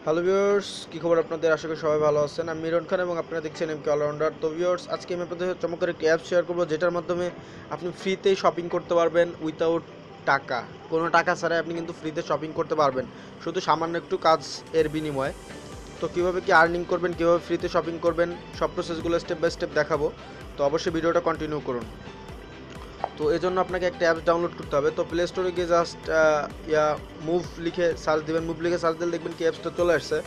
Hello viewers, কি খবর আপনাদের? আশা করি সবাই ভালো আছেন। আমি মিরন খান এবং আপনারা দেখছেন এমকে অলরাউন্ডার। তো ভিউয়ার্স, আজকে আমি আপনাদের সাথে চমৎকার একটি অ্যাপ শেয়ার করবো, যেটার মাধ্যমে আপনি ফ্রিতেই শপিং করতে পারবেন উইথাউট টাকা। কোনো টাকা ছাড়াই আপনি কিন্তু ফ্রিতে শপিং করতে পারবেন, শুধু সামান্য একটু কাজ এর বিনিময়ে। তো কীভাবে কি আর্নিং করবেন, কীভাবে ফ্রিতে শপিং করবেন, সব প্রসেসগুলো স্টেপ বাই স্টেপ দেখাবো। তো অবশ্যই ভিডিওটা কন্টিনিউ করুন। তো এই জন্য আপনাকে একটা অ্যাপস ডাউনলোড করতে হবে। তো প্লে স্টোরে গিয়ে জাস্ট মুভ লিখে সার্চ দেবেন। মুভ লিখে সার্চ দিলে দেখবেন কি অ্যাপসটা চলে আসছে।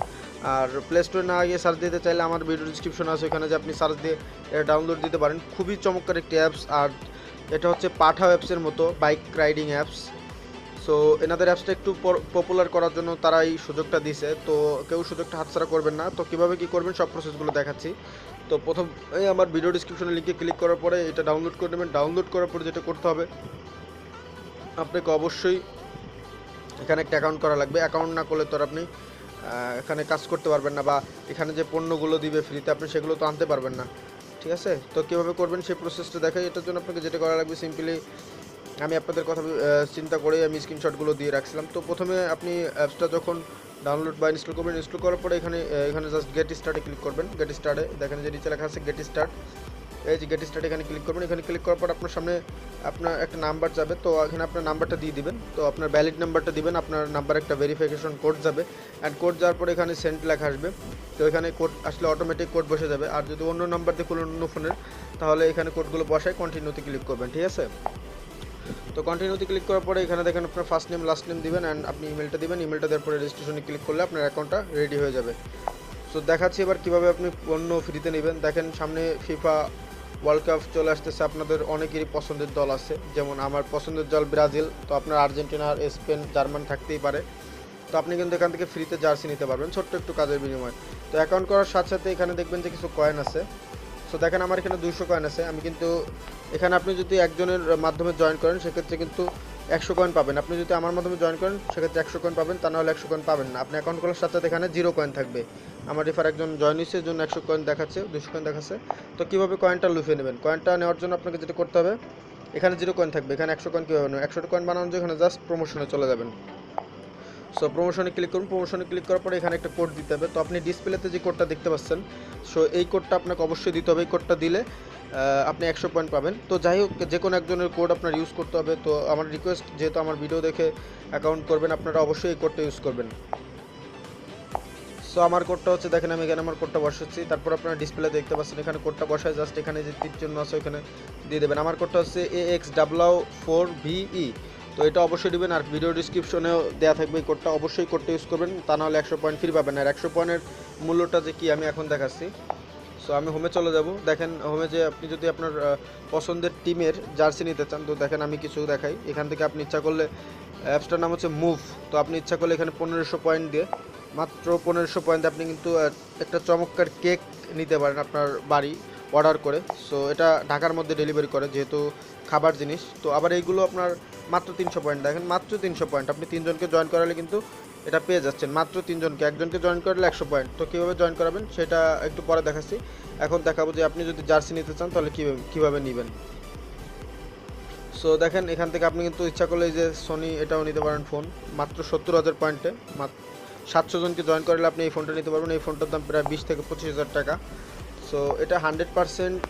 আর প্লে স্টোরে না গিয়ে সার্চ দিতে চাইলে আমার ভিডিও ডিসক্রিপশন আছে, ওখানে যে আপনি সার্চ দিয়ে এটা ডাউনলোড দিতে পারেন। খুবই চমৎকার একটি অ্যাপস। আর এটা হচ্ছে পাঠাও অ্যাপসের মতো বাইক রাইডিং অ্যাপস। সো এনাদের অ্যাপসটা একটু পপুলার করার জন্য তারা এই সুযোগটা দিছে। তো কেউ সুযোগটা হাতছাড়া করবেন না। তো কীভাবে কী করবেন সব প্রসেসগুলো দেখাচ্ছি। তো প্রথম আমার ভিডিও ডিসক্রিপশনে লিঙ্কে ক্লিক করার পরে এটা ডাউনলোড করে নেবেন। ডাউনলোড করার পরে যেটা করতে হবে, আপনাকে অবশ্যই এখানে একটা অ্যাকাউন্ট করা লাগবে। অ্যাকাউন্ট না করলে তো আপনি এখানে কাজ করতে পারবেন না, বা এখানে যে পণ্যগুলো দিবে ফ্রিতে আপনি সেগুলো তো আনতে পারবেন না। ঠিক আছে? তো কীভাবে করবেন সেই প্রসেসটা দেখাই। এটার জন্য আপনাকে যেটা করা লাগবে, সিম্পলি আমি আপনাদের কথা চিন্তা করেই আমি স্ক্রিনশটগুলো দিয়ে রাখছিলাম। তো প্রথমে আপনি অ্যাপসটা যখন ডাউনলোড বা ইনস্টল করবেন, ইনস্টল করার পরে এখানে জাস্ট গেট স্টার্টে ক্লিক করবেন। গেট স্টার্টে দেখেন যে নিচে লেখা আছে গেট স্টার্ট। এই যে গেট স্টার্ট, এখানে ক্লিক করবেন। এখানে ক্লিক করার পর আপনার সামনে আপনার একটা নাম্বার যাবে। তো এখানে আপনার নাম্বারটা দিয়ে দিবেন। তো আপনার ভ্যালিড নাম্বারটা দিবেন। আপনার নাম্বার একটা ভেরিফিকেশন কোড যাবে, অ্যান্ড কোড যাওয়ার পরে এখানে সেন্ড লেখা আসবে। তো এখানে কোড আসলে অটোমেটিক কোড বসে যাবে। আর যদি অন্য নাম্বার দিয়ে খুলুন অন্য ফোনের, তাহলে এখানে কোডগুলো বসায় কন্টিনিউতে ক্লিক করবেন। ঠিক আছে? তো কন্টিনিউতে ক্লিক করার পরে এখানে দেখেন আপনার ফার্স্ট নেম লাস্ট নেম দিবেন, অ্যান্ড আপনি ইমেলটা দিবেন। ইমেলটা দেওয়ার পরে রেজিস্ট্রেশনে ক্লিক করলে আপনার অ্যাকাউন্টটা রেডি হয়ে যাবে। সো দেখাচ্ছি এবার কীভাবে আপনি পণ্য ফ্রিতে নেবেন। দেখেন সামনে ফিফা ওয়ার্ল্ড কাপ চলে আসতেছে। আপনাদের অনেকেরই পছন্দের দল আছে, যেমন আমার পছন্দের দল ব্রাজিল। তো আপনার আর্জেন্টিনা, স্পেন, জার্মান থাকতেই পারে। তো আপনি কিন্তু এখান থেকে ফ্রিতে জার্সি নিতে পারবেন ছোট্ট একটু কাজের বিনিময়ে। তো অ্যাকাউন্ট করার সাথে সাথে এখানে দেখবেন যে কিছু কয়েন আছে। সো দেখেন আমার এখানে 200 কয়েন আছে। আমি কিন্তু এখানে আপনি যদি একজনের মাধ্যমে জয়েন করেন সেক্ষেত্রে কিন্তু 100 কয়েন পাবেন। আপনি যদি আমার মাধ্যমে জয়েন করেন সেক্ষেত্রে 100 কয়েন পাবেন, তা নাহলে 100 কয়েন পাবেন না। আপনি অ্যাকাউন্ট করার সাথে সাথে এখানে 0 কয়েন থাকবে। আমার রেফার একজন জয়েন হয়েছে, জন্য 100 কয়েন দেখাচ্ছে, 200 কয়েন দেখাচ্ছে। তো কীভাবে কয়েনটা লুফে নেবেন? কয়েনটা নেওয়ার জন্য আপনাকে যেটা করতে হবে, এখানে 0 কয়েন থাকবে, এখানে 100 কয়েন কীভাবে নেবেন? 100 কয়েন বানানোর জন্য এখানে জাস্ট প্রমোশনে চলে যাবেন। সো প্রমোশনে ক্লিক করুন। প্রমোশনে ক্লিক করার পরে এখানে একটা কোড দিতে হবে। তো আপনি ডিসপ্লেতে যে কোডটা দেখতে পাচ্ছেন, সো এই কোডটা আপনাকে অবশ্যই দিতে হবে। এই কোডটা দিলে আপনি 100 পয়েন্ট পাবেন। তো যাই হোক, যে কোনো একজনের কোড আপনার ইউজ করতে হবে। তো আমার রিকোয়েস্ট, যেহেতু আমার ভিডিও দেখে অ্যাকাউন্ট করবেন, আপনারা অবশ্যই এই কোডটা ইউজ করবেন। সো আমার কোডটা হচ্ছে, দেখেন আমি এখানে আমার কোডটা বসাচ্ছি। তারপর আপনারা ডিসপ্লে দেখতে পাচ্ছেন এখানে কোডটা বসায় জাস্ট এখানে যে তীর চিহ্ন আছে ওখানে দিয়ে দেবেন। আমার কোডটা হচ্ছে AX4VE। তো এটা অবশ্যই দিবেন। আর ভিডিও ডিসক্রিপশনেও দেওয়া থাকবে এই কোডটা, অবশ্যই কোডটা ইউজ করবেন, তা নাহলে 100 পয়েন্ট ফ্রি পাবেন। আর 100 পয়েন্টের মূল্যটা যে কি আমি এখন দেখাচ্ছি। সো আমি হোমে চলে যাব। দেখেন হোমে যে আপনি যদি আপনার পছন্দের টিমের জার্সি নিতে চান, তো দেখেন আমি কিছু দেখাই। এখান থেকে আপনি ইচ্ছা করলে, অ্যাপসটার নাম হচ্ছে মুভ। তো আপনি ইচ্ছা করলে এখানে 1500 পয়েন্ট দিয়ে, মাত্র 1500 পয়েন্ট আপনি কিন্তু একটা চমৎকার কেক নিতে পারেন আপনার বাড়ি অর্ডার করে। সো এটা ঢাকার মধ্যে ডেলিভারি করে, যেহেতু খাবার জিনিস। তো আবার এইগুলো আপনার মাত্র 300 পয়েন্ট। দেখেন মাত্র 300 পয়েন্ট, আপনি 3 জনকে জয়েন করালে কিন্তু এটা পেয়ে যাচ্ছেন। মাত্র 3 জনকে, একজনকে জয়েন করলে 100 পয়েন্ট। তো কীভাবে জয়েন করাবেন সেটা একটু পরে দেখাচ্ছি। এখন দেখাবো যে আপনি যদি জার্সি নিতে চান তাহলে কীভাবে নেবেন। সো দেখেন এখান থেকে আপনি কিন্তু ইচ্ছা করলে যে সোনি এটাও নিতে পারেন ফোন, মাত্র 70,000 পয়েন্টে। 700 জনকে জয়েন করলে আপনি এই ফোনটা নিতে পারবেন। এই ফোনটার দাম প্রায় 20 থেকে 25,000 টাকা। সো এটা 100%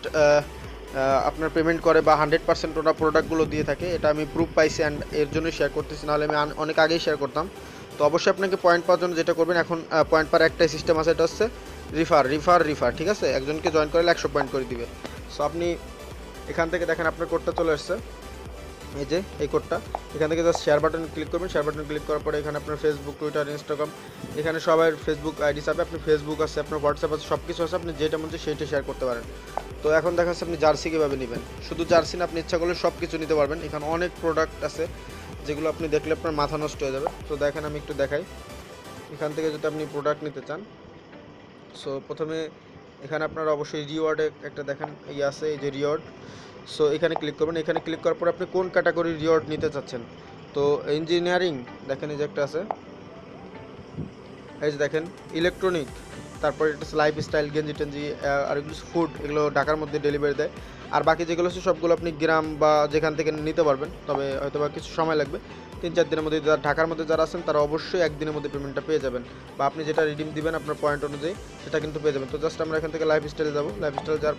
আপনার পেমেন্ট করে, বা 100% ওরা প্রোডাক্টগুলো দিয়ে থাকে। এটা আমি প্রুফ পাইছি, অ্যান্ড এর জন্যই শেয়ার করতেছি, নাহলে আমি অনেক আগেই শেয়ার করতাম। তো অবশ্যই আপনাকে পয়েন্ট পাওয়ার জন্য যেটা করবেন, এখন পয়েন্ট পাওয়ার একটাই সিস্টেম আছে, এটা হচ্ছে রিফার। ঠিক আছে? একজনকে জয়েন করলে 100 পয়েন্ট করে দিবে। সো আপনি এখান থেকে দেখেন আপনার কোডটা চলে আসছে, এই যে এই কোডটা। এখান থেকে জাস্ট শেয়ার বাটনে ক্লিক করবেন। শেয়ার বাটনে ক্লিক করার পরে এখানে আপনার ফেসবুক, টুইটার, ইনস্টাগ্রাম, এখানে সবাই ফেসবুক আইডি চাবে। আপনি ফেসবুক আছে, আপনার হোয়াটসঅ্যাপ আছে, সব কিছু আছে। আপনি যেটা মন চায় সেইটা শেয়ার করতে পারেন। তো এখন দেখাচ্ছে আপনি জার্সি কীভাবে নেবেন। শুধু জার্সি না, আপনি ইচ্ছা করলে সব কিছু নিতে পারবেন। এখানে অনেক প্রোডাক্ট আছে যেগুলো আপনি দেখলে আপনার মাথা নষ্ট হয়ে যাবে। তো দেখেন আমি একটু দেখাই। এখান থেকে যদি আপনি প্রোডাক্ট নিতে চান, সো প্রথমে এখানে আপনার অবশ্যই রিওয়ার্ডে একটা দেখেন আছে, এই যে রিওয়ার্ড। সো এখানে ক্লিক করবেন। এখানে ক্লিক করার পর আপনি কোন ক্যাটাগরির রিওয়ার্ড নিতে চাচ্ছেন। তো ইঞ্জিনিয়ারিং দেখেন এই যে একটা আছে, এই যে দেখেন ইলেকট্রনিক, তারপরে এটা হচ্ছে লাইফস্টাইল, গেঞ্জি টেঞ্জি, আর এগুলো ফুড, এগুলো ঢাকার মধ্যে ডেলিভারি দেয়। আর বাকি যেগুলো আছে সবগুলো আপনি গ্রাম বা যেখান থেকে নিতে পারবেন, তবে হয়তো বা কিছু সময় লাগবে। 3-4 দিনের মধ্যে। যারা ঢাকার মধ্যে যারা আছেন তারা অবশ্যই একদিনের মধ্যে পেমেন্টটা পেয়ে যাবেন, বা আপনি যেটা রিডিম দিবেন আপনার পয়েন্ট অনুযায়ী সেটা কিন্তু পেয়ে যাবেন। তো জাস্ট আমরা এখান থেকে লাইফস্টাইলে যাবো। লাইফস্টাইল যাওয়ার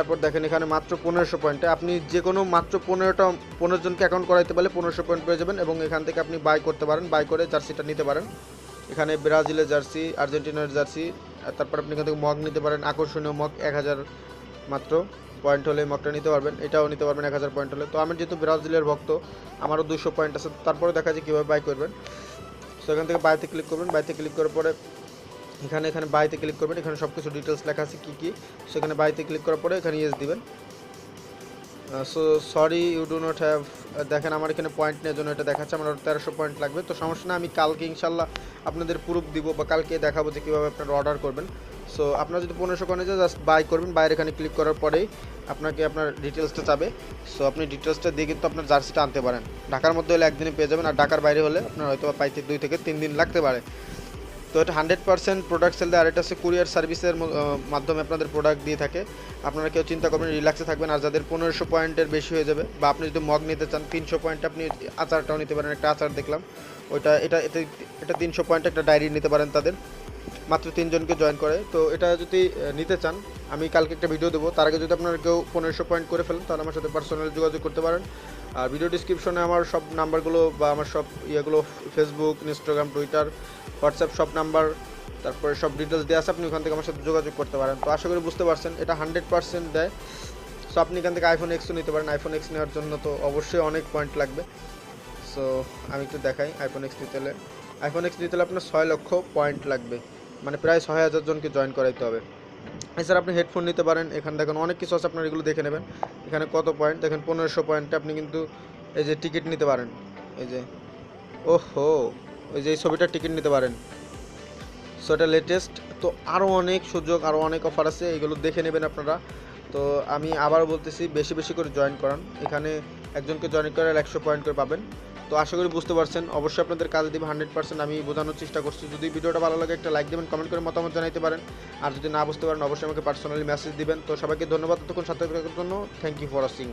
পরে দেখেন এখানে মাত্র 1500 পয়েন্টে আপনি যে কোনো মাত্র 15 জনকে অ্যাকাউন্ট করাইতে পারলে 1500 পয়েন্ট পেয়ে যাবেন, এবং এখান থেকে আপনি বাই করতে পারেন, বাই করে জার্সিটা নিতে পারেন। এখানে ব্রাজিলের জার্সি, আর্জেন্টিনার জার্সি, তারপর আপনি এখান থেকে মগ নিতে পারেন, আকর্ষণীয় মগ 1000 মাত্র পয়েন্ট হলে মগটা নিতে পারবেন, এটাও নিতে পারবেন 1000 পয়েন্ট হলে। তো আমি যেহেতু ব্রাজিলের ভক্ত আমারও 200 পয়েন্ট আছে, তারপরে দেখা যায় কীভাবে বাই করবেন। সো এখান থেকে বাইতে ক্লিক করবেন, বাইতে ক্লিক করার পরে এখানে বাইতে ক্লিক করবেন, এখানে সব কিছু ডিটেলস লেখা আছে কী কী। সেখানে বাইতে ক্লিক করার পরে এখানে ইয়েস দিবেন। So sorry you do not have, দেখেন আমার এখানে পয়েন্ট নেওয়ার জন্য এটা দেখাচ্ছে আমার 1300 পয়েন্ট লাগবে। তো সমস্যা না, আমি কালকে ইনশাল্লাহ আপনাদের প্রুফ দিব বা কালকে দেখাবো যে কীভাবে আপনারা অর্ডার করবেন। সো আপনারা যদি 1500 কয়েনে যায় জাস্ট বাই করবেন, বাইরে এখানে ক্লিক করার পরেই আপনাকে আপনার ডিটেলসটা চাবে। সো আপনি ডিটেলসটা দিয়ে কিন্তু আপনার জার্সিটা আনতে পারেন। ঢাকার মধ্যে হলে একদিনে পেয়ে যাবেন, আর ঢাকার বাইরে হলে আপনার হয়তো পাইতে 2 থেকে 3 দিন লাগতে পারে। তো এটা 100% প্রোডাক্ট সেল দেয়, আর এটা হচ্ছে কুরিয়ার সার্ভিসের মাধ্যমে আপনাদের প্রোডাক্ট দিয়ে থাকে। আপনারা কেউ চিন্তা করবেন, রিল্যাক্সে থাকবেন। আর যাদের 1500 পয়েন্টের বেশি হয়ে যাবে, বা আপনি যদি মগ নিতে চান 300 পয়েন্ট, আপনি আচারটাও নিতে পারেন। একটা আচার দেখলাম ওইটা এটা 300 পয়েন্ট একটা ডায়েরি নিতে পারেন তাদের, মাত্র 3 জনকে জয়েন করে। তো এটা যদি নিতে চান আমি কালকে একটা ভিডিও দেবো, তার আগে যদি আপনারা কেউ 1500 পয়েন্ট করে ফেলেন তাহলে আমার সাথে পার্সোনালি যোগাযোগ করতে পারেন। আর ভিডিও ডিসক্রিপশনে আমার সব নাম্বারগুলো বা আমার সব ইয়েগুলো, ফেসবুক, ইনস্টাগ্রাম, টুইটার, হোয়াটসঅ্যাপ সব নাম্বার, তারপরে সব ডিটেলস দেওয়া আছে, আপনি ওখান থেকে আমার সাথে যোগাযোগ করতে পারেন। তো আশা করি বুঝতে পারছেন, এটা 100% দেয়। সো আপনি এখান থেকে আইফোন এক্সও নিতে পারেন। আইফোন এক্স নেওয়ার জন্য তো অবশ্যই অনেক পয়েন্ট লাগবে। সো আমি একটু দেখাই, আইফোন এক্স নিতে হলে আপনার 6 লক্ষ পয়েন্ট লাগবে, মানে প্রায় 6000 জনকে জয়েন করাইতে হবে। এছাড়া আপনি হেডফোন নিতে পারেন। এখানে দেখেন অনেক কিছু আছে, আপনারা এগুলো দেখে নেবেন। এখানে কত পয়েন্ট দেখেন, 1500 পয়েন্টে আপনি কিন্তু এই যে টিকিট নিতে পারেন, এই যে ওহো ওই যে এই ছবিটার টিকিট নিতে পারেন। সো এটা লেটেস্ট। তো আরও অনেক সুযোগ, আরও অনেক অফার আছে, এগুলো দেখে নেবেন আপনারা। তো আমি আবারও বলতেছি, বেশি বেশি করে জয়েন করান। এখানে একজনকে জয়েন করার 100 পয়েন্ট করে পাবেন। তো আশা করি বুঝতে পারছেন, অবশ্যই আপনাদের কাজে দেবে 100%। আমি বোঝানোর চেষ্টা করছি। যদি ভিডিওটা ভালো লাগে একটা লাইক দেবেন, কমেন্ট করে মতামত জানাতে পারেন। আর যদি না বুঝতে পারেন অবশ্যই আমাকে পার্সোনালি মেসেজ দিবেন। তো সবাইকে ধন্যবাদ এতক্ষণ সাথে থাকার জন্য। Thank you for watching.